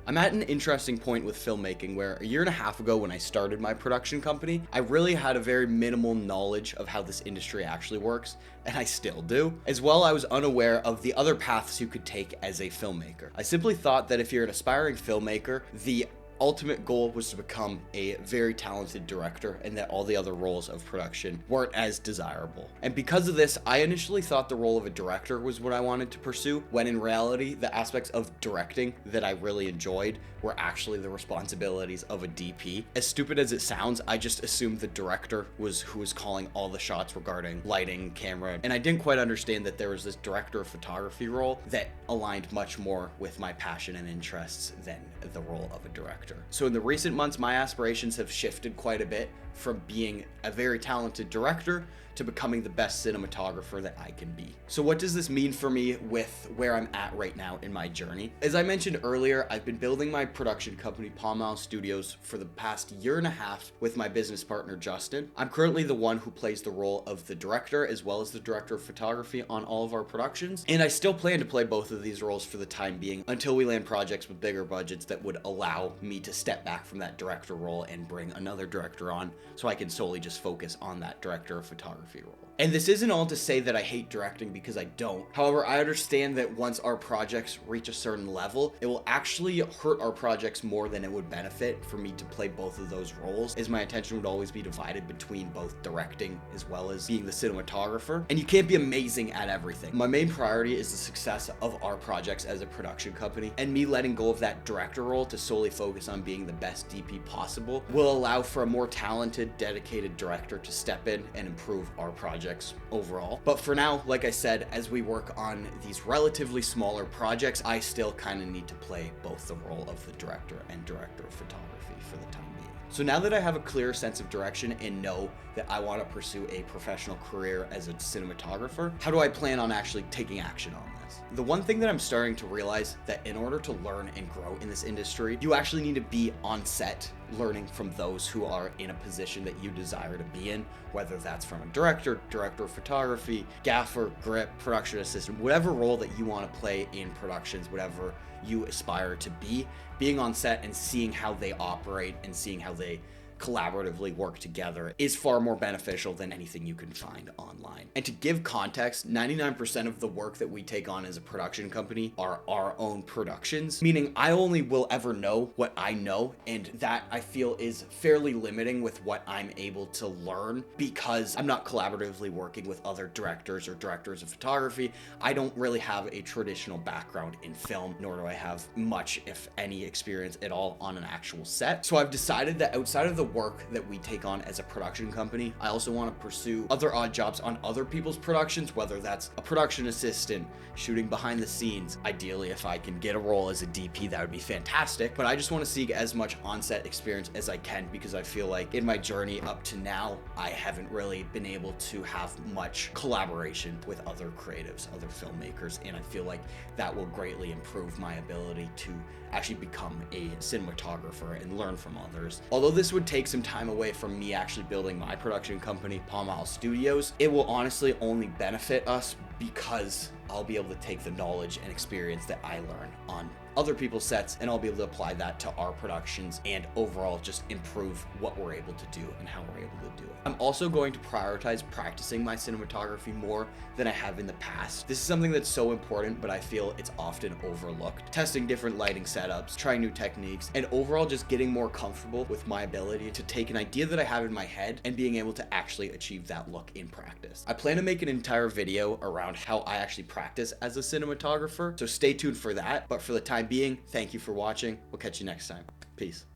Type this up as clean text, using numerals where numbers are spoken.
I'm at an interesting point with filmmaking where a year and a half ago when I started my production company, I really had a very minimal knowledge of how this industry actually works, and I still do. As well, I was unaware of the other paths you could take as a filmmaker. I simply thought that if you're an aspiring filmmaker, the ultimate goal was to become a very talented director and that all the other roles of production weren't as desirable. And because of this, I initially thought the role of a director was what I wanted to pursue, when in reality, the aspects of directing that I really enjoyed were actually the responsibilities of a DP. As stupid as it sounds, I just assumed the director was who was calling all the shots regarding lighting, camera, and I didn't quite understand that there was this director of photography role that aligned much more with my passion and interests than the role of a director. So in the recent months, my aspirations have shifted quite a bit from being a very talented director to becoming the best cinematographer that I can be. So what does this mean for me with where I'm at right now in my journey? As I mentioned earlier, I've been building my production company, Palm Isle Studios, for the past year and a half with my business partner, Justin. I'm currently the one who plays the role of the director as well as the director of photography on all of our productions. And I still plan to play both of these roles for the time being until we land projects with bigger budgets that would allow me to step back from that director role and bring another director on so I can solely just focus on that director of photography role. And this isn't all to say that I hate directing, because I don't. However, I understand that once our projects reach a certain level, it will actually hurt our projects more than it would benefit for me to play both of those roles, as my attention would always be divided between both directing as well as being the cinematographer. And you can't be amazing at everything. My main priority is the success of our projects as a production company, and me letting go of that director role to solely focus on being the best DP possible will allow for a more talented, dedicated director to step in and improve our projects overall. But for now, like I said, as we work on these relatively smaller projects, I still kind of need to play both the role of the director and director of photography for the time being. So now that I have a clear sense of direction and know that I want to pursue a professional career as a cinematographer, how do I plan on actually taking action on this? The one thing that I'm starting to realize that in order to learn and grow in this industry, you actually need to be on set learning from those who are in a position that you desire to be in, whether that's from a director, director of photography, gaffer, grip, production assistant, whatever role that you want to play in productions, whatever you aspire to be, being on set and seeing how they operate and seeing how they collaboratively work together is far more beneficial than anything you can find online. And to give context, 99% of the work that we take on as a production company are our own productions, meaning I only will ever know what I know, and that I feel is fairly limiting with what I'm able to learn because I'm not collaboratively working with other directors or directors of photography. I don't really have a traditional background in film, nor do I have much, if any, experience at all on an actual set. So I've decided that outside of the work that we take on as a production company, I also want to pursue other odd jobs on other people's productions, whether that's a production assistant, shooting behind the scenes. Ideally, if I can get a role as a DP, that would be fantastic, but I just want to seek as much on-set experience as I can, because I feel like in my journey up to now, I haven't really been able to have much collaboration with other creatives, other filmmakers, and I feel like that will greatly improve my ability to actually become a cinematographer and learn from others. Although this would take some time away from me actually building my production company, Palm Isle Studios, it will honestly only benefit us because I'll be able to take the knowledge and experience that I learn on other people's sets, and I'll be able to apply that to our productions and overall just improve what we're able to do and how we're able to do it. I'm also going to prioritize practicing my cinematography more than I have in the past. This is something that's so important, but I feel it's often overlooked. Testing different lighting setups, trying new techniques, and overall just getting more comfortable with my ability to take an idea that I have in my head and being able to actually achieve that look in practice. I plan to make an entire video around how I actually practice as a cinematographer, so stay tuned for that. But for the time being, thank you for watching. We'll catch you next time. Peace.